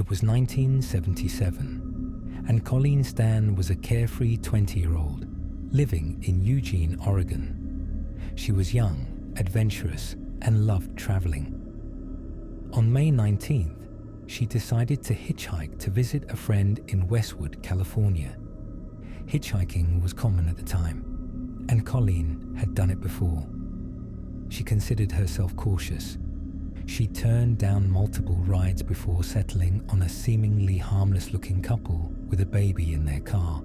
It was 1977, and Colleen Stan was a carefree 20-year-old living in Eugene, Oregon. She was young, adventurous, and loved traveling. On May 19th, she decided to hitchhike to visit a friend in Westwood, California. Hitchhiking was common at the time, and Colleen had done it before. She considered herself cautious. She turned down multiple rides before settling on a seemingly harmless-looking couple with a baby in their car.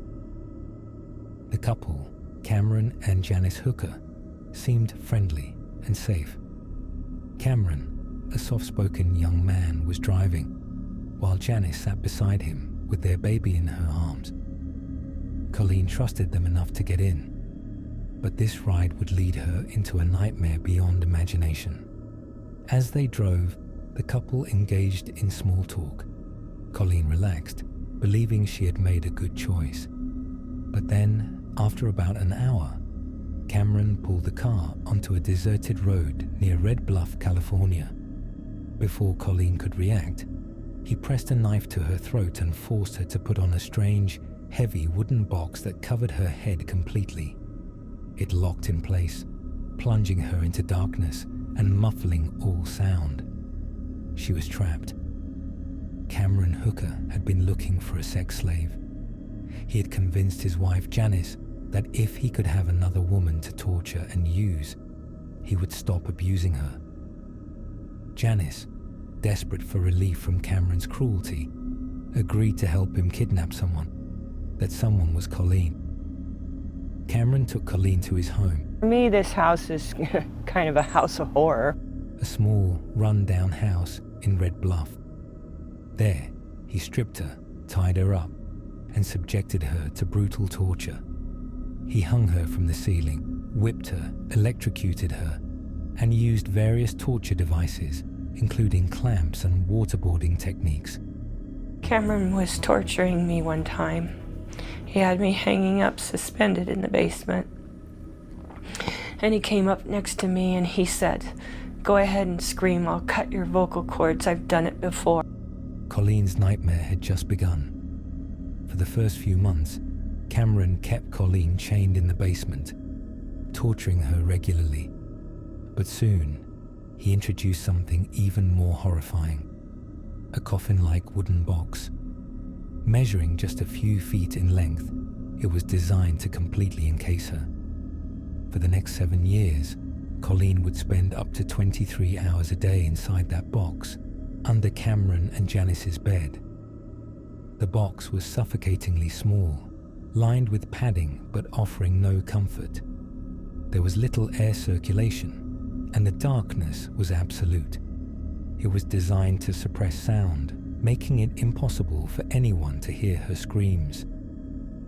The couple, Cameron and Janice Hooker, seemed friendly and safe. Cameron, a soft-spoken young man, was driving, while Janice sat beside him with their baby in her arms. Colleen trusted them enough to get in, but this ride would lead her into a nightmare beyond imagination. As they drove, the couple engaged in small talk. Colleen relaxed, believing she had made a good choice. But then, after about an hour, Cameron pulled the car onto a deserted road near Red Bluff, California. Before Colleen could react, he pressed a knife to her throat and forced her to put on a strange, heavy wooden box that covered her head completely. It locked in place, plunging her into darkness and muffling all sound. She was trapped. Cameron Hooker had been looking for a sex slave. He had convinced his wife Janice that if he could have another woman to torture and use, he would stop abusing her. Janice, desperate for relief from Cameron's cruelty, agreed to help him kidnap someone. That someone was Colleen. Cameron took Colleen to his home. For me, this house is kind of a house of horror. A small, run-down house in Red Bluff. There, he stripped her, tied her up, and subjected her to brutal torture. He hung her from the ceiling, whipped her, electrocuted her, and used various torture devices, including clamps and waterboarding techniques. Cameron was torturing me one time. He had me hanging up, suspended in the basement. And he came up next to me and he said, "Go ahead and scream, I'll cut your vocal cords, I've done it before." Colleen's nightmare had just begun. For the first few months, Cameron kept Colleen chained in the basement, torturing her regularly. But soon, he introduced something even more horrifying. A coffin-like wooden box. Measuring just a few feet in length, it was designed to completely encase her. For the next 7 years, Colleen would spend up to 23 hours a day inside that box, under Cameron and Janice's bed. The box was suffocatingly small, lined with padding but offering no comfort. There was little air circulation, and the darkness was absolute. It was designed to suppress sound, making it impossible for anyone to hear her screams.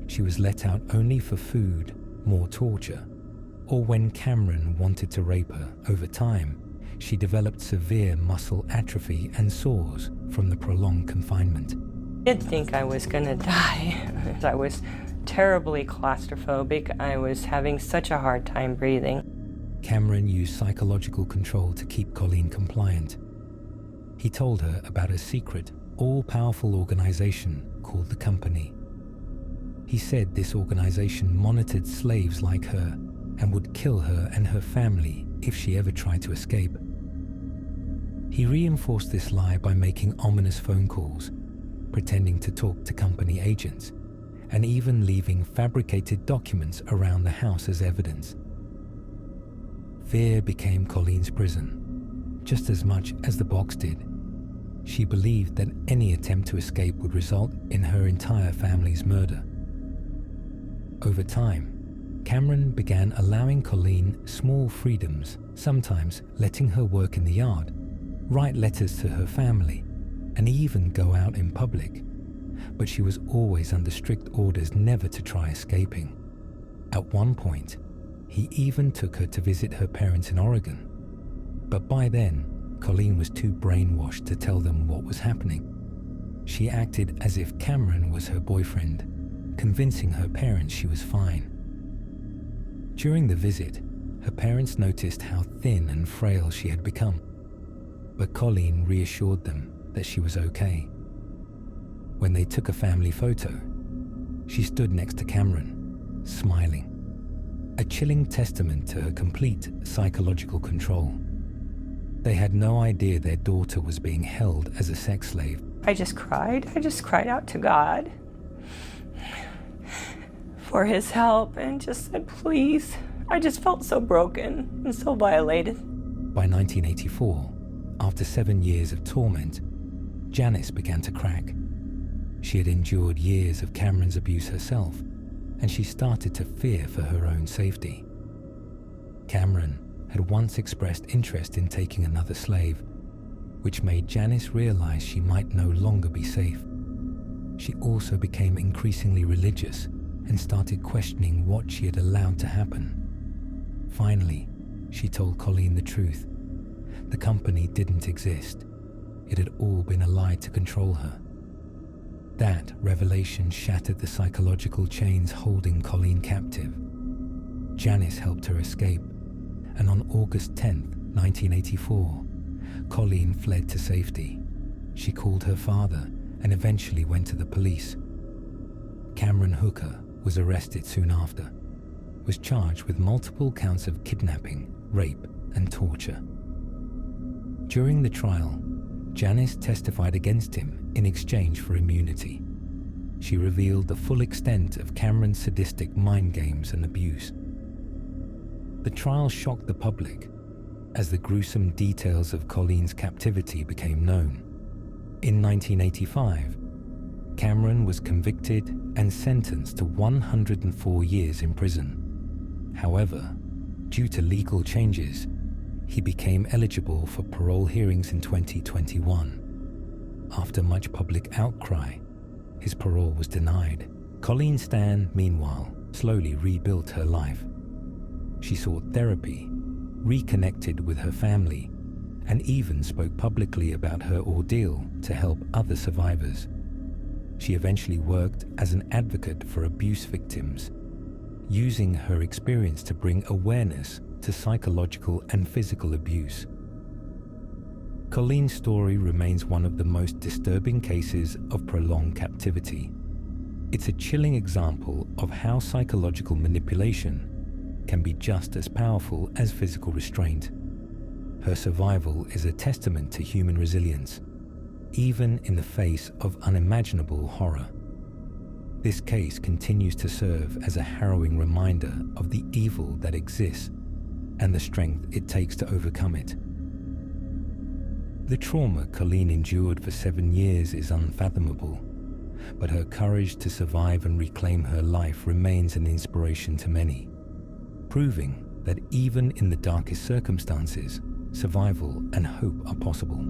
She was let out only for food, more torture, or when Cameron wanted to rape her. Over time, she developed severe muscle atrophy and sores from the prolonged confinement. I did think I was gonna die. I was terribly claustrophobic. I was having such a hard time breathing. Cameron used psychological control to keep Colleen compliant. He told her about a secret, all-powerful organization called the Company. He said this organization monitored slaves like her and would kill her and her family if she ever tried to escape. He reinforced this lie by making ominous phone calls, pretending to talk to Company agents, and even leaving fabricated documents around the house as evidence. Fear became Colleen's prison, just as much as the box did. She believed that any attempt to escape would result in her entire family's murder. Over time, Cameron began allowing Colleen small freedoms, sometimes letting her work in the yard, write letters to her family, and even go out in public. But she was always under strict orders never to try escaping. At one point, he even took her to visit her parents in Oregon. But by then, Colleen was too brainwashed to tell them what was happening. She acted as if Cameron was her boyfriend, convincing her parents she was fine. During the visit, her parents noticed how thin and frail she had become, but Colleen reassured them that she was okay. When they took a family photo, she stood next to Cameron, smiling, a chilling testament to her complete psychological control. They had no idea their daughter was being held as a sex slave. I just cried. I just cried out to God for his help and just said, please. I just felt so broken and so violated. By 1984, after 7 years of torment, Janice began to crack. She had endured years of Cameron's abuse herself, and she started to fear for her own safety. Cameron had once expressed interest in taking another slave, which made Janice realize she might no longer be safe. She also became increasingly religious and started questioning what she had allowed to happen. Finally, she told Colleen the truth. The company didn't exist. It had all been a lie to control her. That revelation shattered the psychological chains holding Colleen captive. Janice helped her escape, and on August 10, 1984, Colleen fled to safety. She called her father and eventually went to the police. Cameron Hooker was arrested soon after, was charged with multiple counts of kidnapping, rape, and torture. During the trial, Janice testified against him in exchange for immunity. She revealed the full extent of Cameron's sadistic mind games and abuse. The trial shocked the public as the gruesome details of Colleen's captivity became known. In 1985, Cameron was convicted and sentenced to 104 years in prison. However, due to legal changes, he became eligible for parole hearings in 2021. After much public outcry, his parole was denied. Colleen Stan, meanwhile, slowly rebuilt her life. She sought therapy, reconnected with her family, and even spoke publicly about her ordeal to help other survivors. She eventually worked as an advocate for abuse victims, using her experience to bring awareness to psychological and physical abuse. Colleen's story remains one of the most disturbing cases of prolonged captivity. It's a chilling example of how psychological manipulation can be just as powerful as physical restraint. Her survival is a testament to human resilience, even in the face of unimaginable horror. This case continues to serve as a harrowing reminder of the evil that exists and the strength it takes to overcome it. The trauma Colleen endured for 7 years is unfathomable, but her courage to survive and reclaim her life remains an inspiration to many, proving that even in the darkest circumstances, survival and hope are possible.